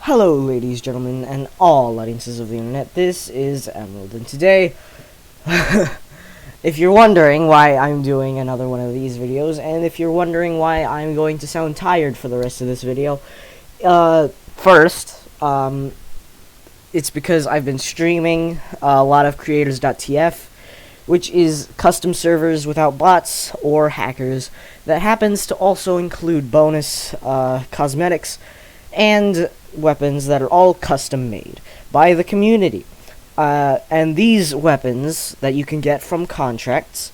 Hello, ladies, gentlemen, and all audiences of the internet. This is Emerald, and today, if you're wondering why I'm doing another one of these videos, and if you're wondering why I'm going to sound tired for the rest of this video, first, it's because I've been streaming a lot of Creators.TF, which is custom servers without bots or hackers that happens to also include bonus cosmetics and weapons that are all custom made by the community. And these weapons that you can get from contracts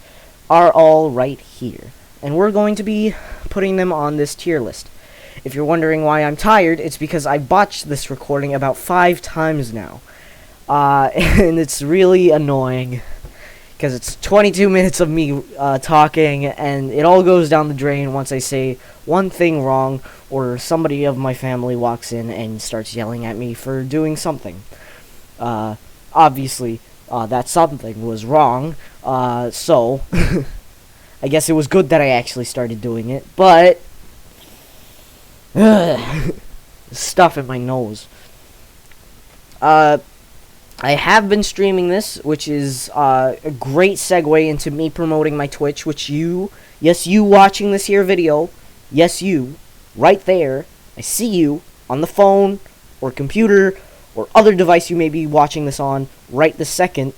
are all right here. And we're going to be putting them on this tier list. If you're wondering why I'm tired, it's because I botched this recording about 5 times now. And it's really annoying, because it's 22 minutes of me talking, and it all goes down the drain once I say one thing wrong, or somebody of my family walks in and starts yelling at me for doing something. Obviously, that something was wrong, so I guess it was good that I actually started doing it, but stuff in my nose. I have been streaming this, which is a great segue into me promoting my Twitch, which you watching this here video, yes you, right there, I see you on the phone or computer or other device you may be watching this on right this second.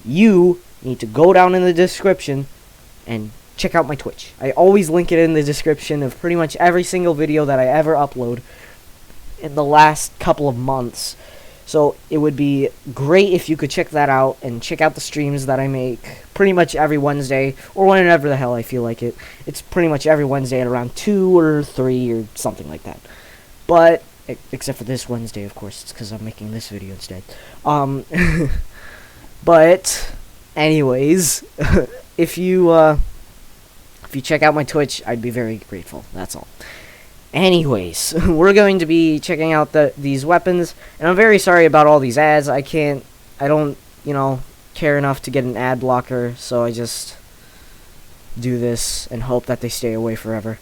You need to go down in the description and check out my Twitch. I always link it in the description of pretty much every single video that I ever upload in the last couple of months. So it would be great if you could check that out and check out the streams that I make pretty much every Wednesday, or whenever the hell I feel like it. It's pretty much every Wednesday at around 2 or 3 or something like that. But, except for this Wednesday, of course, it's because I'm making this video instead. But, anyways, if you check out my Twitch, I'd be very grateful. That's all. Anyways, we're going to be checking out these weapons, and I'm very sorry about all these ads. I don't, care enough to get an ad blocker, so I just do this and hope that they stay away forever.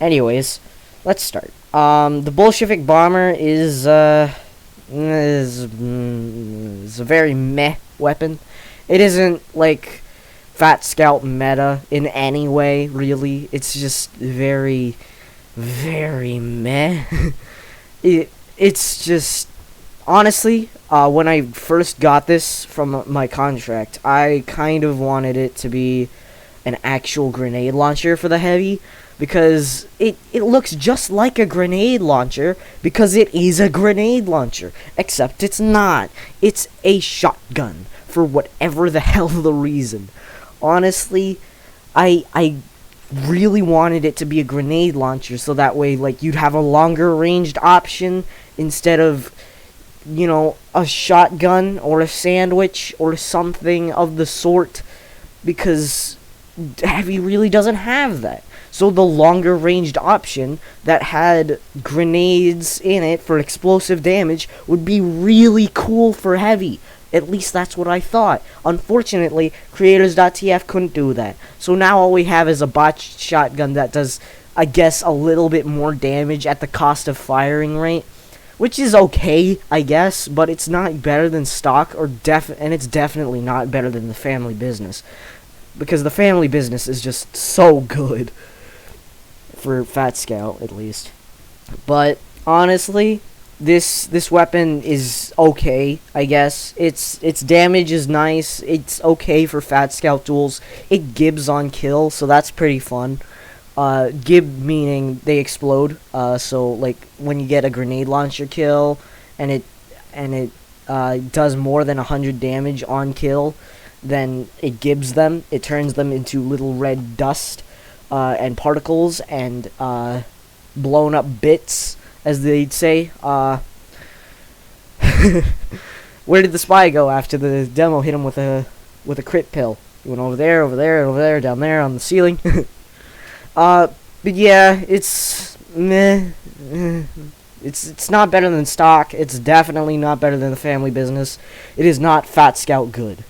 Anyways, let's start. The Bolshevik Bomber is a very meh weapon. It isn't, like, Fat Scout meta in any way, really. It's just very meh. It's just, honestly, when I first got this from my contract, I kind of wanted it to be an actual grenade launcher for the heavy, because it looks just like a grenade launcher, because it is a grenade launcher, except it's not. It's a shotgun, for whatever the hell the reason. Honestly, I really wanted it to be a grenade launcher, so that way, like, you'd have a longer ranged option instead of, a shotgun or a sandwich or something of the sort, because heavy really doesn't have that. So the longer ranged option that had grenades in it for explosive damage would be really cool for heavy. At least that's what I thought. Unfortunately, Creators.TF couldn't do that. So now all we have is a botched shotgun that does, I guess, a little bit more damage at the cost of firing rate. Which is okay, I guess, but it's not better than stock, and it's definitely not better than the family business. Because the family business is just so good. For Fat Scout, at least. But, honestly, this weapon is okay, I guess. Its damage is nice. It's okay for Fat Scout duels. It gibs on kill, so that's pretty fun. Gib meaning they explode. So like when you get a grenade launcher kill and it does more than 100 damage on kill, then it gibs them. It turns them into little red dust and particles and blown up bits, as they'd say. Where did the spy go after the demo hit him with a crit pill? He went over there, down there on the ceiling. But yeah, it's meh. It's not better than stock. It's definitely not better than the family business. It is not Fat Scout good.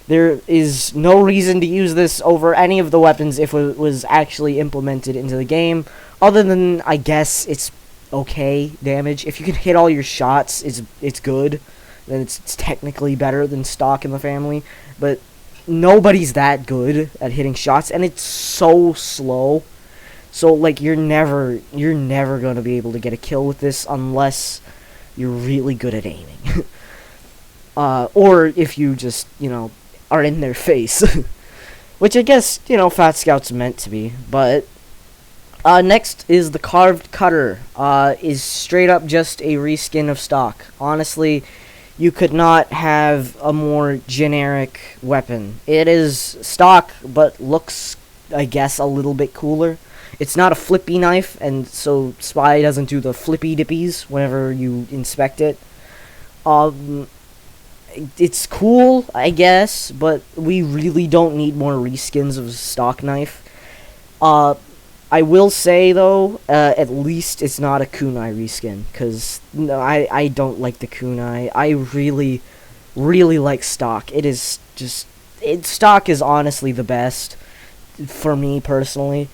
There is no reason to use this over any of the weapons if it was actually implemented into the game, other than, I guess, it's okay damage. If you can hit all your shots, it's good. Then it's technically better than stock in the family. But nobody's that good at hitting shots, and it's so slow. So like you're never gonna be able to get a kill with this unless you're really good at aiming. Or if you just, are in their face. Which I guess, Fat Scout's meant to be. But next is the Carved Cutter. Is straight up just a reskin of stock. Honestly, you could not have a more generic weapon. It is stock, but looks, I guess, a little bit cooler. It's not a flippy knife, and so Spy doesn't do the flippy dippies whenever you inspect it. It's cool, I guess, but we really don't need more reskins of stock knife. I will say, though, at least it's not a kunai reskin, because I don't like the kunai. I really, really like stock. It is just... stock is honestly the best, for me personally.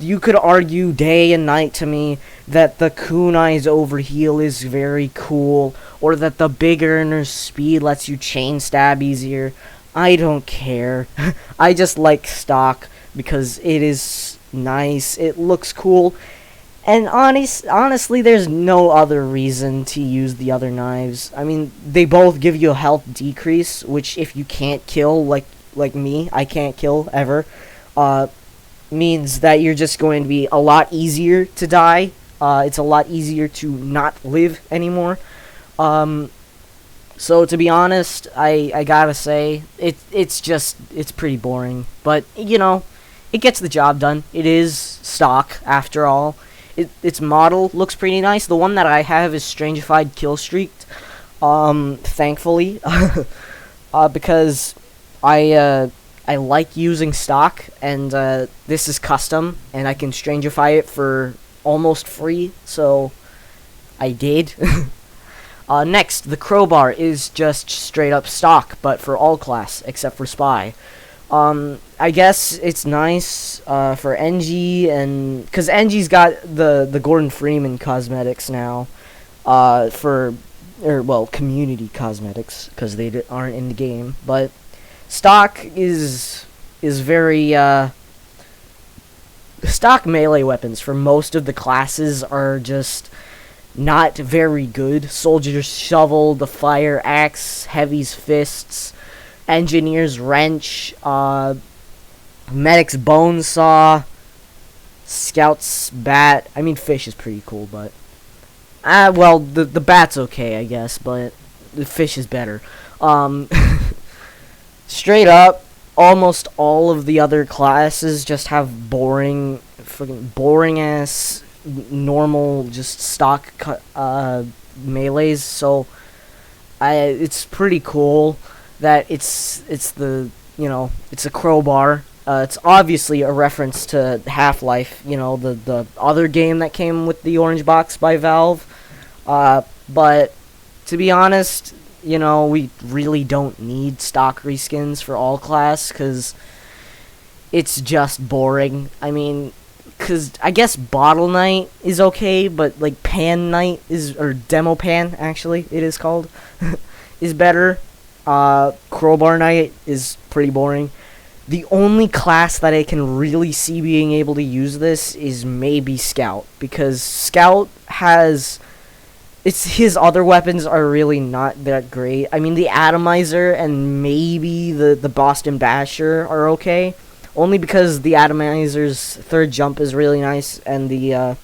You could argue day and night to me that the kunai's overheal is very cool, or that the big earner's speed lets you chain stab easier. I don't care. I just like stock because it is nice, it looks cool, and honestly, there's no other reason to use the other knives. I mean, they both give you a health decrease, which if you can't kill, like me, I can't kill ever, means that you're just going to be a lot easier to die. It's a lot easier to not live anymore. So to be honest, I gotta say, it's pretty boring. But, it gets the job done. It is stock, after all. Its model looks pretty nice. The one that I have is Strangified Killstreaked. Thankfully. Because I like using stock, and this is custom, and I can Strangify it for almost free, so I did. Next, the Crowbar is just straight up stock, but for all class, except for Spy. I guess it's nice for NG, and because NG's got the Gordon Freeman cosmetics now, community cosmetics, because they aren't in the game, but stock is very, stock melee weapons for most of the classes are just not very good. Soldier's Shovel, the Fire Axe, Heavy's Fists, Engineer's Wrench, Medic's Bone Saw, Scout's Bat. I mean, Fish is pretty cool, but the bat's okay, I guess, but the Fish is better. Straight up, almost all of the other classes just have fucking boring ass normal, just stock melees. So it's pretty cool that it's a crowbar. It's obviously a reference to Half-Life, the other game that came with the orange box by Valve. But to be honest, we really don't need stock reskins for all class, because it's just boring. I mean, because I guess Bottle Knight is okay, but, Pan Knight or Demo Pan, actually, it is called, is better. Crowbar Knight is pretty boring. The only class that I can really see being able to use this is maybe Scout, because Scout has... his other weapons are really not that great. I mean, the Atomizer and maybe the Boston Basher are okay. Only because the Atomizer's third jump is really nice, and the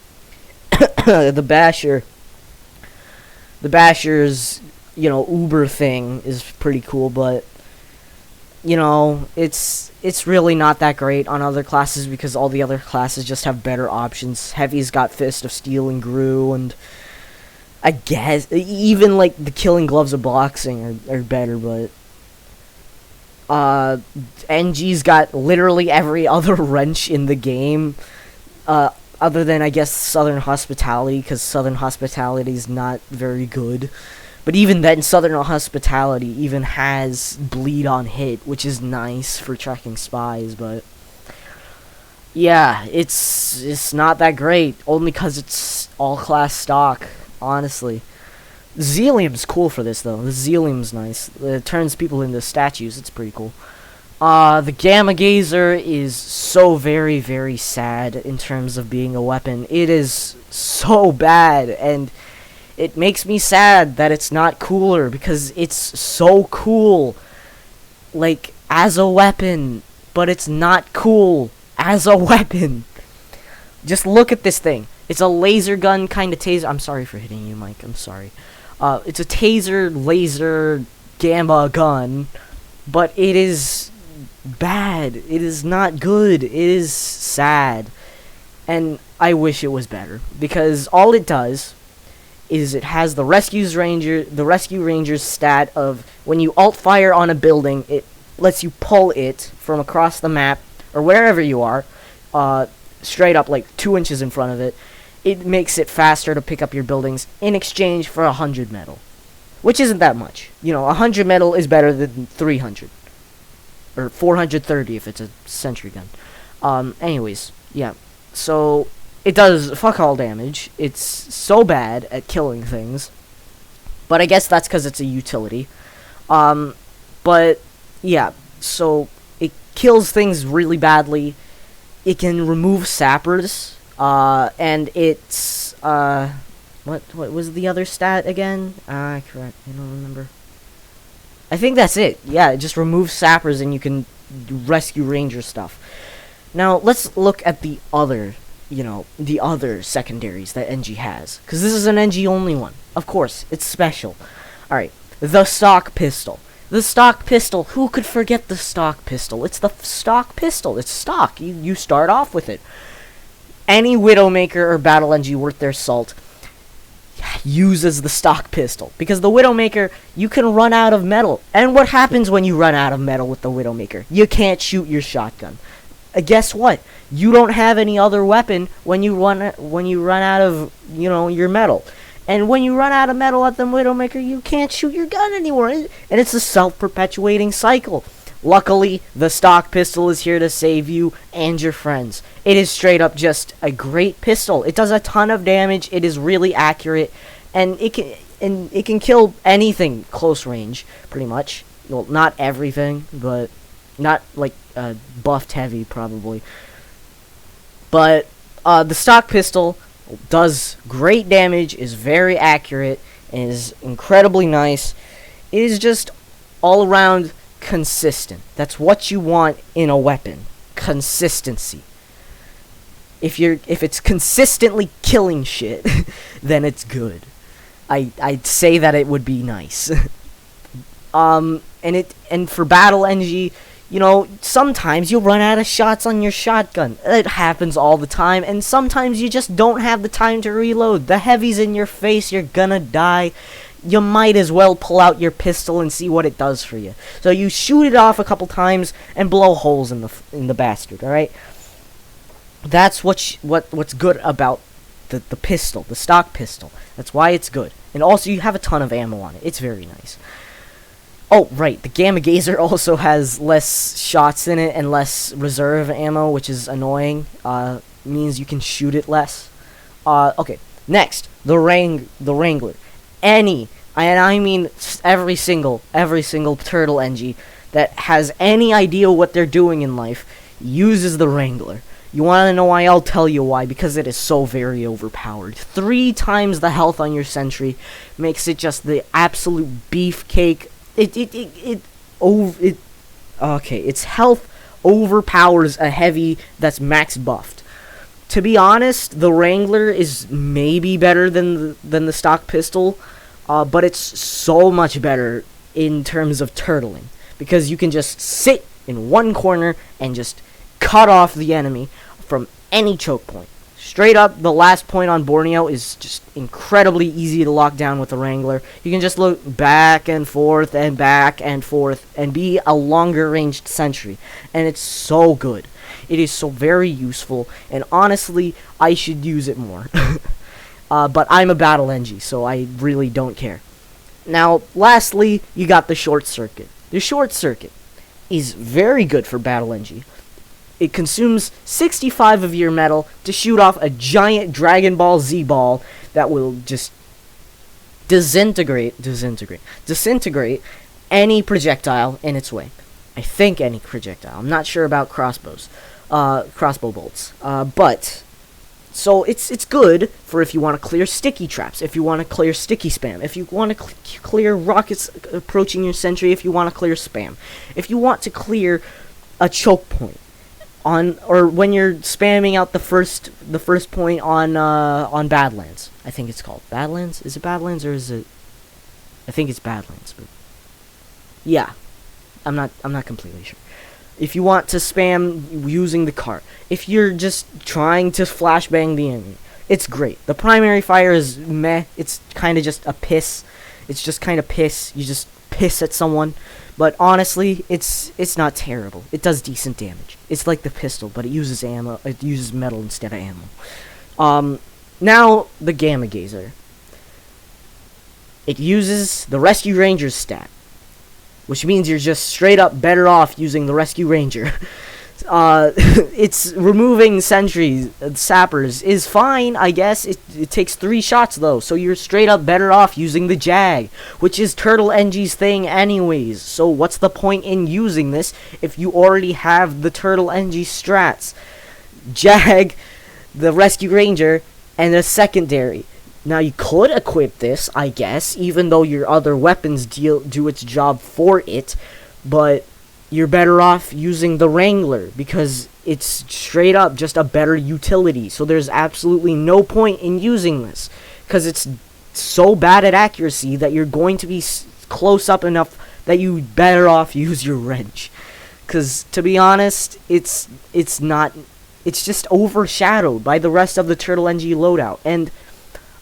Basher's, Uber thing is pretty cool, but, it's really not that great on other classes, because all the other classes just have better options. Heavy's got Fist of Steel and Gru, and I guess even the Killing Gloves of Boxing are better, but NG's got literally every other wrench in the game, other than I guess Southern Hospitality, because Southern Hospitality is not very good. But even then, Southern Hospitality even has bleed on hit, which is nice for tracking spies. But Yeah, it's not that great, only because it's all class stock, honestly. Xelium's cool for this, though. The Xelium's nice. It turns people into statues. It's pretty cool. The Gamma Gazer is so very, very sad in terms of being a weapon. It is so bad, and it makes me sad that it's not cooler, because it's so cool, like, as a weapon, but it's not cool as a weapon. Just look at this thing. It's a laser gun kind of taser. I'm sorry for hitting you, Mike. I'm sorry. It's a taser laser gamma gun, but it is bad. It is not good. It is sad. And I wish it was better, because all it does is it has the rescue ranger's stat of when you alt fire on a building, it lets you pull it from across the map or wherever you are, straight up like 2 inches in front of it. It makes it faster to pick up your buildings in exchange for 100 metal, which isn't that much. 100 metal is better than 300 or 430 if it's a sentry gun. Anyways, yeah. So it does fuck all damage. It's so bad at killing things, but I guess that's because it's a utility. But yeah, so it kills things really badly. It can remove sappers, and it's what was the other stat again? Correct. I don't remember. I think that's it. Yeah, it just removes sappers, and you can rescue ranger stuff. Now let's look at the other, the other secondaries that NG has, because this is an NG only one. Of course, it's special. All right, the stock pistol. The stock pistol. Who could forget the stock pistol? It's the stock pistol. It's stock. You start off with it. Any Widowmaker or Battle NG worth their salt uses the stock pistol, because the Widowmaker, you can run out of metal. And what happens when you run out of metal with the Widowmaker? You can't shoot your shotgun. Guess what? You don't have any other weapon when you run out of your metal. And when you run out of metal at the Widowmaker, you can't shoot your gun anymore. And it's a self-perpetuating cycle. Luckily, the stock pistol is here to save you and your friends. It is straight up just a great pistol. It does a ton of damage. It is really accurate, and it can kill anything close range, pretty much. Well, not everything, but not like buffed heavy probably. But the stock pistol does great damage, is very accurate, and is incredibly nice. It is just all around consistent. That's what you want in a weapon. Consistency. If it's consistently killing shit, then it's good. I'd say that it would be nice. And for Battle NG, sometimes you'll run out of shots on your shotgun. It happens all the time, and sometimes you just don't have the time to reload. The heavy's in your face, you're gonna die. You might as well pull out your pistol and see what it does for you. So you shoot it off a couple times and blow holes in the bastard, alright? That's what's good about the pistol, the stock pistol. That's why it's good. And also you have a ton of ammo on it. It's very nice. Oh, right, the Gamma Gazer also has less shots in it and less reserve ammo, which is annoying. Means you can shoot it less. Okay, next, the Wrangler. And I mean every single turtle NG that has any idea what they're doing in life uses the Wrangler. You want to know why? I'll tell you why. Because it is so very overpowered. 3 times the health on your sentry makes it just the absolute beefcake. Its health overpowers a heavy that's max buffed. To be honest, the Wrangler is maybe better than the stock pistol, but it's so much better in terms of turtling, because you can just sit in one corner and just cut off the enemy from any choke point. Straight up, the last point on Borneo is just incredibly easy to lock down with the Wrangler. You can just look back and forth and be a longer ranged sentry. And it's so good. It is so very useful, and honestly, I should use it more. But I'm a Battle NG, so I really don't care. Now, lastly, you got the Short Circuit. The Short Circuit is very good for Battle NG. it consumes 65 of your metal to shoot off a giant Dragon Ball Z ball that will just disintegrate any projectile in its way. I think any projectile. I'm not sure about crossbow bolts. But so it's good for if you want to clear sticky traps, if you want to clear sticky spam, if you want to clear rockets approaching your sentry, if you want to clear spam, if you want to clear a choke point or when you're spamming out the first point on Badlands. I think it's called Badlands. Is it Badlands or is it? I think it's Badlands, but yeah, I'm not completely sure. If you want to spam using the cart, if you're just trying to flashbang the enemy, it's great. The primary fire is meh. It's kind of just a piss. It's just kind of piss. You just piss at someone. But honestly, it's not terrible. It does decent damage. It's like the pistol, but it uses ammo. It uses metal instead of ammo. Now the Gamma Gazer. It uses the Rescue Ranger's stat, which means you're just straight up better off using the Rescue Ranger. It's removing sentries, sappers is fine, I guess. It takes 3 shots though, so you're straight up better off using the Jag, which is Turtle NG's thing anyways. So what's the point in using this if you already have the Turtle NG strats? Jag, the Rescue Ranger, and a secondary. Now you could equip this, I guess, even though your other weapons do its job for it, but you're better off using the Wrangler because it's straight up just a better utility. So there's absolutely no point in using this because it's so bad at accuracy that you're going to be close up enough that you better off use your wrench. Because to be honest, it's just overshadowed by the rest of the Turtle NG loadout. And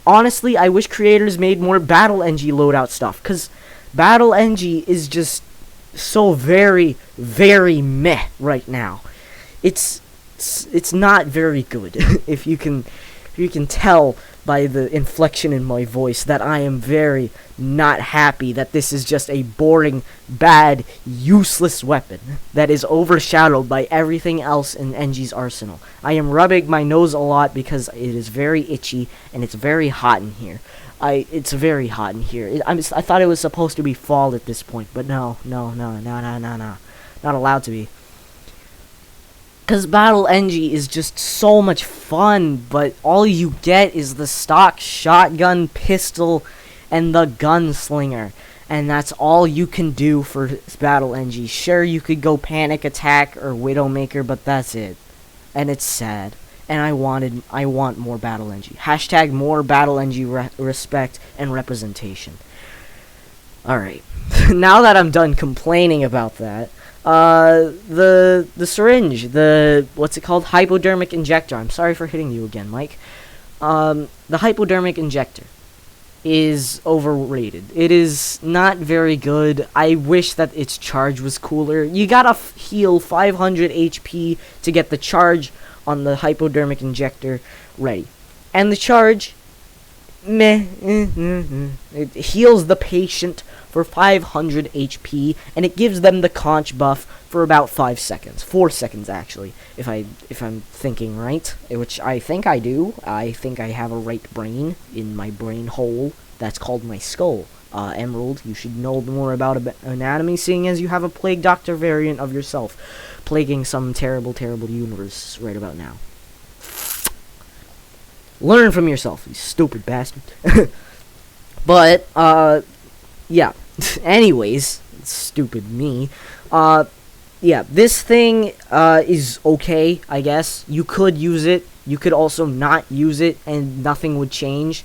honestly, I wish creators made more Battle NG loadout stuff, because Battle NG is just so very, very meh right now. It's not very good. if you can tell by the inflection in my voice that I am very not happy that this is just a boring, bad, useless weapon that is overshadowed by everything else in NG's arsenal. I am rubbing my nose a lot because it is very itchy and it's very hot in here. It's very hot in here. I thought it was supposed to be fall at this point, but no. Not allowed to be. Because Battle NG is just so much fun, but all you get is the stock shotgun, pistol, and the gunslinger. And that's all you can do for Battle NG. Sure, you could go Panic Attack or Widowmaker, but that's it. And it's sad. And I want more Battle NG. Hashtag more Battle NG respect and representation. Alright. Now that I'm done complaining about that, the syringe, what's it called? Hypodermic injector. I'm sorry for hitting you again, Mike. The hypodermic injector is overrated. It is not very good. I wish that its charge was cooler. You gotta heal 500 HP to get the charge on the hypodermic injector ready. And the charge, meh. It heals the patient for 500 HP, and it gives them the conch buff for about 5 seconds. 4 seconds, actually, if I'm thinking right, which I think I do. I think I have a right brain in my brain hole. That's called my skull. Emerald, you should know more about anatomy, seeing as you have a Plague Doctor variant of yourself, plaguing some terrible, terrible universe right about now. Learn from yourself, you stupid bastard. But, yeah. Anyways, stupid me. Yeah, this thing is okay, I guess. You could use it. You could also not use it, and nothing would change.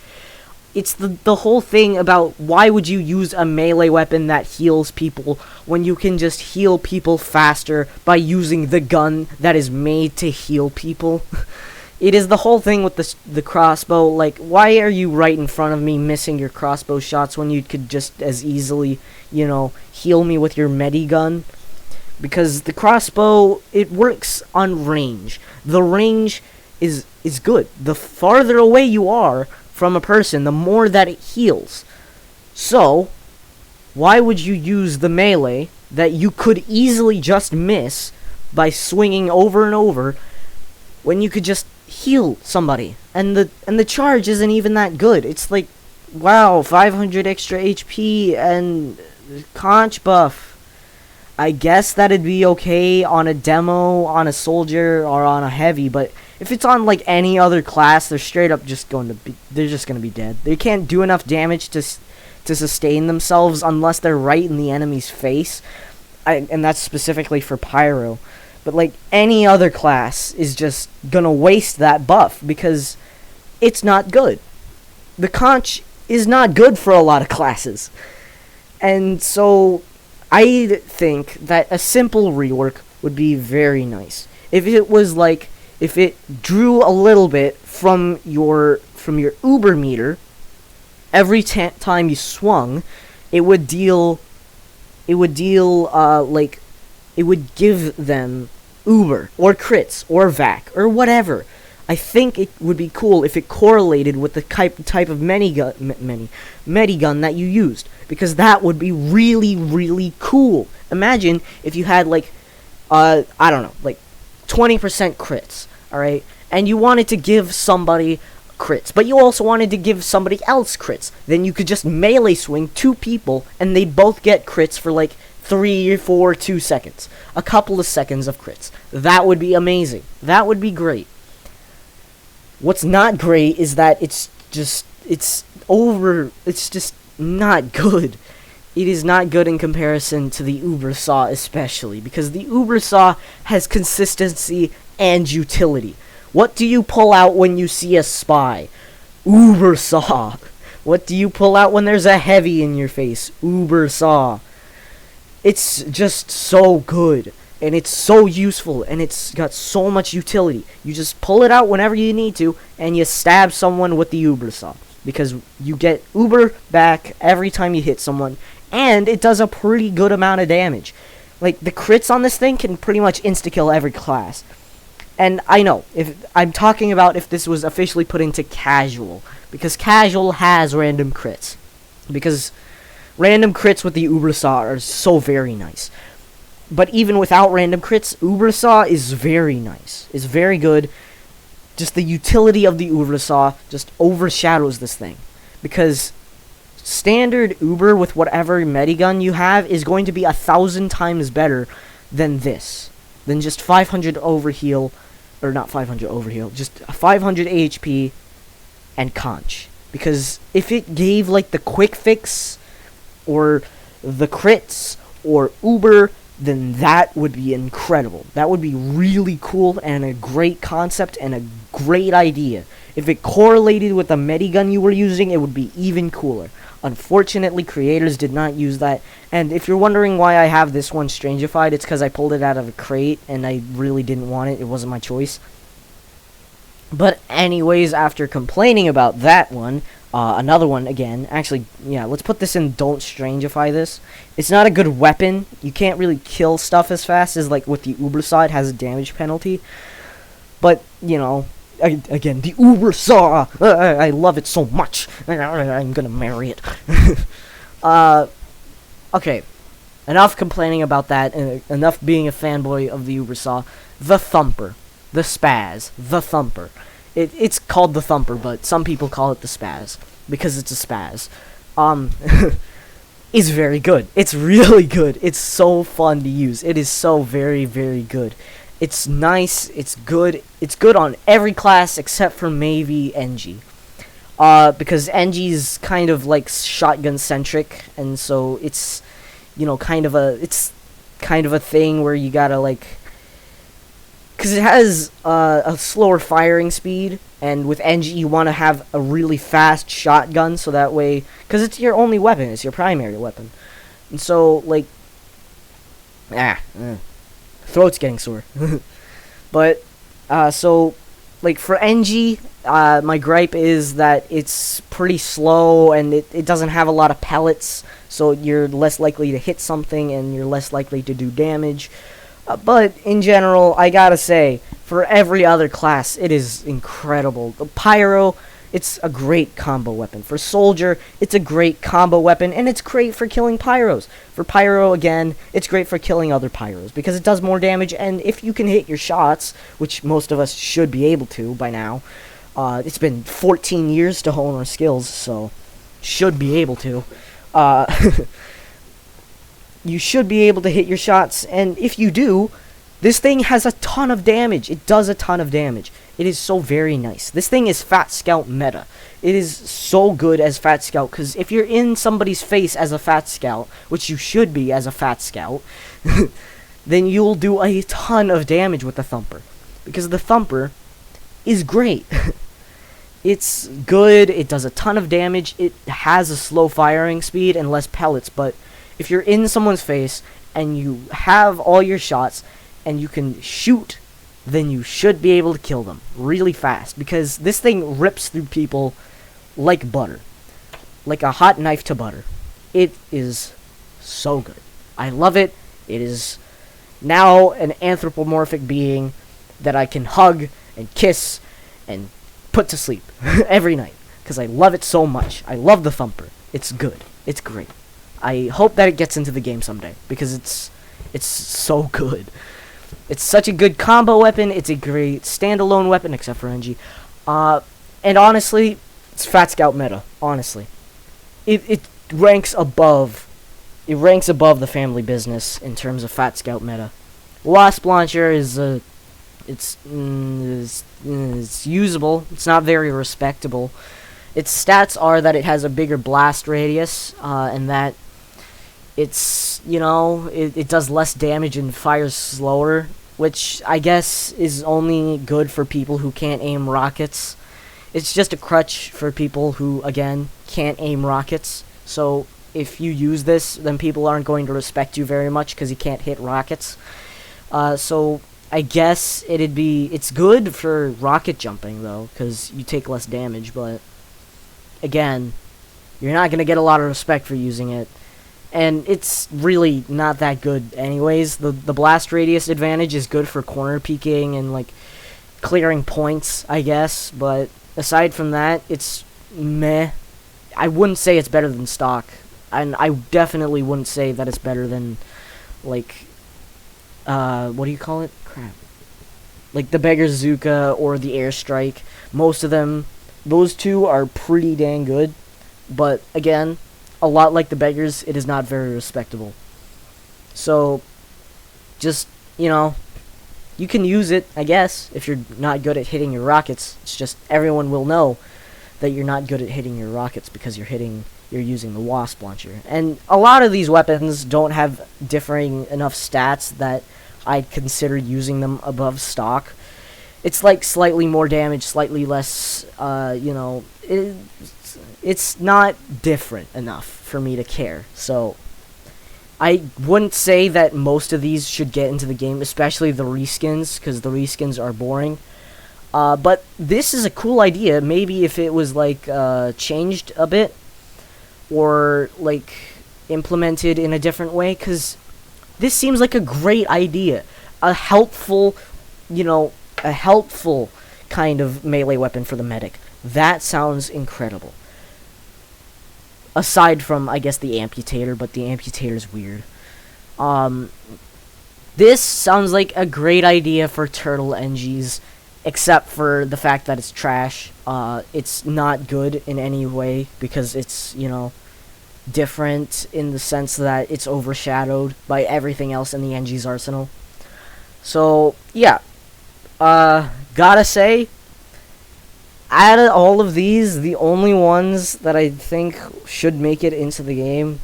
It's the whole thing about why would you use a melee weapon that heals people when you can just heal people faster by using the gun that is made to heal people. It is the whole thing with the crossbow. Like, why are you right in front of me missing your crossbow shots when you could just as easily, heal me with your medigun? Because the crossbow, it works on range. The range is good. The farther away you are from a person, the more that it heals. So, why would you use the melee that you could easily just miss by swinging over and over when you could just heal somebody. And the charge isn't even that good. It's like, wow, 500 extra HP and conch buff. I guess that'd be okay on a demo, on a soldier, or on a heavy, but if it's on like any other class, they're straight up just going to be, they're just going to be dead. They can't do enough damage to sustain themselves unless they're right in the enemy's face. And that's specifically for Pyro. But like any other class is just going to waste that buff because it's not good. The conch is not good for a lot of classes. And so I think that a simple rework would be very nice. If it was like, if it drew a little bit from your Uber meter every time you swung, it would give them Uber or crits or vac or whatever. I think it would be cool if it correlated with the type of medigun that you used, because that would be really, really cool. Imagine if you had like, I don't know, like 20% crits, alright? And you wanted to give somebody crits, but you also wanted to give somebody else crits. Then you could just melee swing 2 people, and they both get crits for like 3, 4, 2 seconds. A couple of seconds of crits. That would be amazing. That would be great. What's not great is that it's just not good. It is not good in comparison to the Uber Saw, especially, because the Uber Saw has consistency and utility. What do you pull out when you see a spy? Uber Saw. What do you pull out when there's a heavy in your face? Uber Saw. It's just so good, and it's so useful, and it's got so much utility. You just pull it out whenever you need to, and you stab someone with the Uber Saw, because you get Uber back every time you hit someone, and it does a pretty good amount of damage. Like, the crits on this thing can pretty much insta-kill every class. And I know, if I'm talking about if this was officially put into casual, because casual has random crits. Because random crits with the Uber Saw are so very nice. But even without random crits, Uber Saw is very nice. It's very good. Just the utility of the Uber Saw just overshadows this thing. Because standard Uber with whatever medigun you have is going to be 1,000 times better than this. Than just 500 overheal, or not 500 overheal, just 500 HP and conch. Because if it gave like the quick fix, or the crits, or Uber, then that would be incredible. That would be really cool and a great concept and a great idea. If it correlated with the medigun you were using, it would be even cooler. Unfortunately, Creators did not use that. And if you're wondering why I have this one strangified, it's because I pulled it out of a crate and I really didn't want it. It wasn't my choice. But anyways, after complaining about that one, another one again. Actually, yeah, let's put this in don't strangify this. It's not a good weapon. You can't really kill stuff as fast as like with the Uber Saw. It has a damage penalty. But, you know, again, the Uber Saw. I love it so much. I'm gonna marry it. Okay. Enough complaining about that. Enough being a fanboy of the Uber Saw. The Thumper. The Spaz. The Thumper. It's called the Thumper, but some people call it the Spaz. Because it's a Spaz. It's very good. It's really good. It's so fun to use. It is so very, very good. It's nice. It's good. It's good on every class except for maybe NG. Because NG's kind of like shotgun centric, and so it's, you know, kind of a thing where you gotta like, because it has a slower firing speed, and with NG you want to have a really fast shotgun, so that way, because it's your only weapon, it's your primary weapon, and so like, throat's getting sore. But so like for NG, my gripe is that it's pretty slow and it doesn't have a lot of pellets, so you're less likely to hit something and you're less likely to do damage. But in general, I gotta say, for every other class, it is incredible. The Pyro, it's a great combo weapon. For Soldier, it's a great combo weapon, and it's great for killing Pyros. For Pyro, again, it's great for killing other Pyros, because it does more damage, and if you can hit your shots, which most of us should be able to by now, it's been 14 years to hone our skills, so should be able to. You should be able to hit your shots, and if you do, this thing has a ton of damage. It does a ton of damage. It is so very nice. This thing is Fat Scout meta. It is so good as Fat Scout, because if you're in somebody's face as a Fat Scout, which you should be as a Fat Scout, then you'll do a ton of damage with the Thumper. Because the Thumper is great. It's good, it does a ton of damage, it has a slow firing speed and less pellets, but if you're in someone's face and you have all your shots and you can shoot, then you should be able to kill them really fast, because this thing rips through people like butter. Like a hot knife to butter. It is so good. I love it. It is now an anthropomorphic being that I can hug and kiss and put to sleep every night, because I love it so much. I love the Thumper. It's good. It's great. I hope that it gets into the game someday, because it's so good. It's such a good combo weapon. It's a great standalone weapon, except for NG. And honestly, it's Fat Scout meta. Honestly, it ranks above. It ranks above the family business in terms of Fat Scout meta. Wasp Launcher is it's usable. It's not very respectable. Its stats are that it has a bigger blast radius, and that it's, you know, it does less damage and fires slower, which I guess is only good for people who can't aim rockets. It's just a crutch for people who, again, can't aim rockets. So if you use this, then people aren't going to respect you very much because you can't hit rockets. So I guess it's good for rocket jumping, though, because you take less damage, but again, you're not going to get a lot of respect for using it. And it's really not that good anyways. The blast radius advantage is good for corner peeking and, like, clearing points, I guess. But aside from that, it's meh. I wouldn't say it's better than stock. And I definitely wouldn't say that it's better than, like, what do you call it? Crap. Like the Beggar Bazooka or the Airstrike. Most of them, those two are pretty dang good. But, again, a lot like the Beggars, it is not very respectable. So, just, you know, you can use it, I guess, if you're not good at hitting your rockets. It's just everyone will know that you're not good at hitting your rockets because you're using the Wasp Launcher. And a lot of these weapons don't have differing enough stats that I'd consider using them above stock. It's like slightly more damage, slightly less, you know, it's not different enough for me to care. So I wouldn't say that most of these should get into the game, especially the reskins, because the reskins are boring. But this is a cool idea. Maybe if it was, like, changed a bit, or, like, implemented in a different way, because this seems like a great idea. A helpful, you know, a helpful kind of melee weapon for the medic. That sounds incredible. Aside from, I guess, the Amputator, but the Amputator's weird. This sounds like a great idea for Turtle NGs, except for the fact that it's trash. It's not good in any way, because it's, you know, different in the sense that it's overshadowed by everything else in the NG's arsenal. So, yeah. Gotta say, out of all of these, the only ones that I think should make it into the game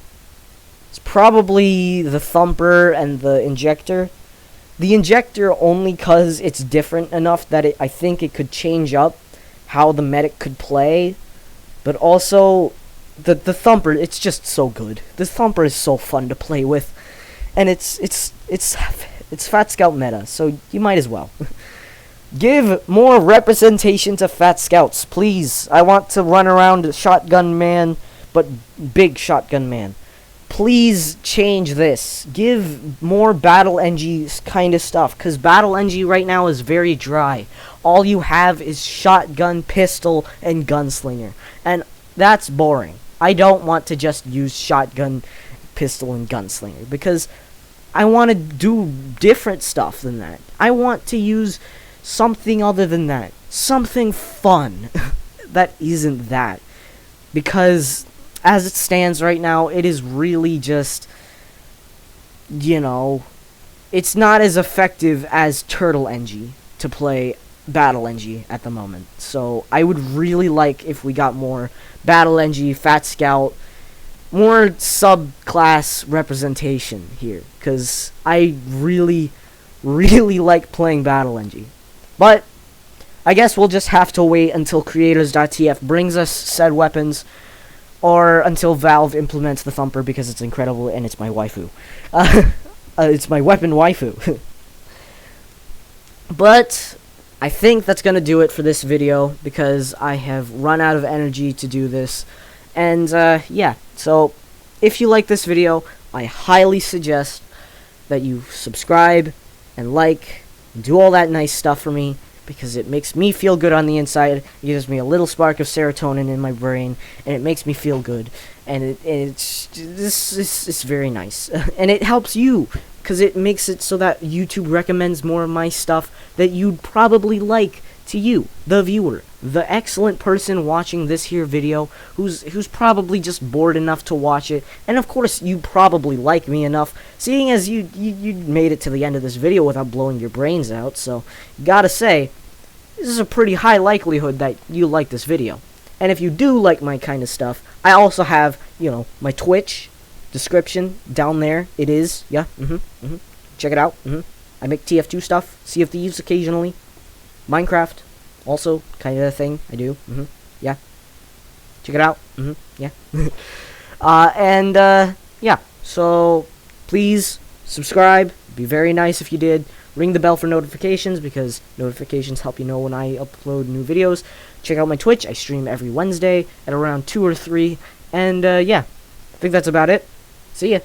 is probably the Thumper and the Injector. The Injector only because it's different enough that I think it could change up how the medic could play. But also, the Thumper, it's just so good. The Thumper is so fun to play with. And it's Fat Scout meta, so you might as well. Give more representation to Fat Scouts, please. I want to run around Shotgun Man, but big Shotgun Man. please change this. Give more Battle NG kind of stuff, because Battle NG right now is very dry. All you have is shotgun, pistol, and gunslinger, and that's boring. I don't want to just use shotgun, pistol, and gunslinger, because I want to do different stuff than that. I want to use something other than that. Something fun that isn't that. Because as it stands right now, it is really just, you know, it's not as effective as Turtle NG to play Battle NG at the moment. So I would really like if we got more Battle NG, Fat Scout, more subclass representation here, because I really like playing Battle NG. But I guess we'll just have to wait until Creators.TF brings us said weapons, or until Valve implements the Thumper, because it's incredible and it's my waifu. It's my weapon waifu. But I think that's gonna do it for this video, because I have run out of energy to do this. And yeah, so if you like this video, I highly suggest that you subscribe and like and do all that nice stuff for me, because it makes me feel good on the inside. It gives me a little spark of serotonin in my brain, and it makes me feel good, and it's very nice. And it helps you, because it makes it so that YouTube recommends more of my stuff that you'd probably like to you, the viewer, the excellent person watching this here video, who's probably just bored enough to watch it. And of course, you probably like me enough, seeing as you made it to the end of this video without blowing your brains out. So, gotta say, this is a pretty high likelihood that you like this video. And if you do like my kind of stuff, I also have, you know, my Twitch description down there. It is, yeah, check it out. I make TF2 stuff, Sea of Thieves occasionally, Minecraft, also kind of a thing I do. Yeah, check it out. Yeah. Yeah. So please subscribe. It'd be very nice if you did. Ring the bell for notifications, because notifications help you know when I upload new videos. Check out my Twitch. I stream every Wednesday at around 2 or 3. And yeah, I think that's about it. See ya.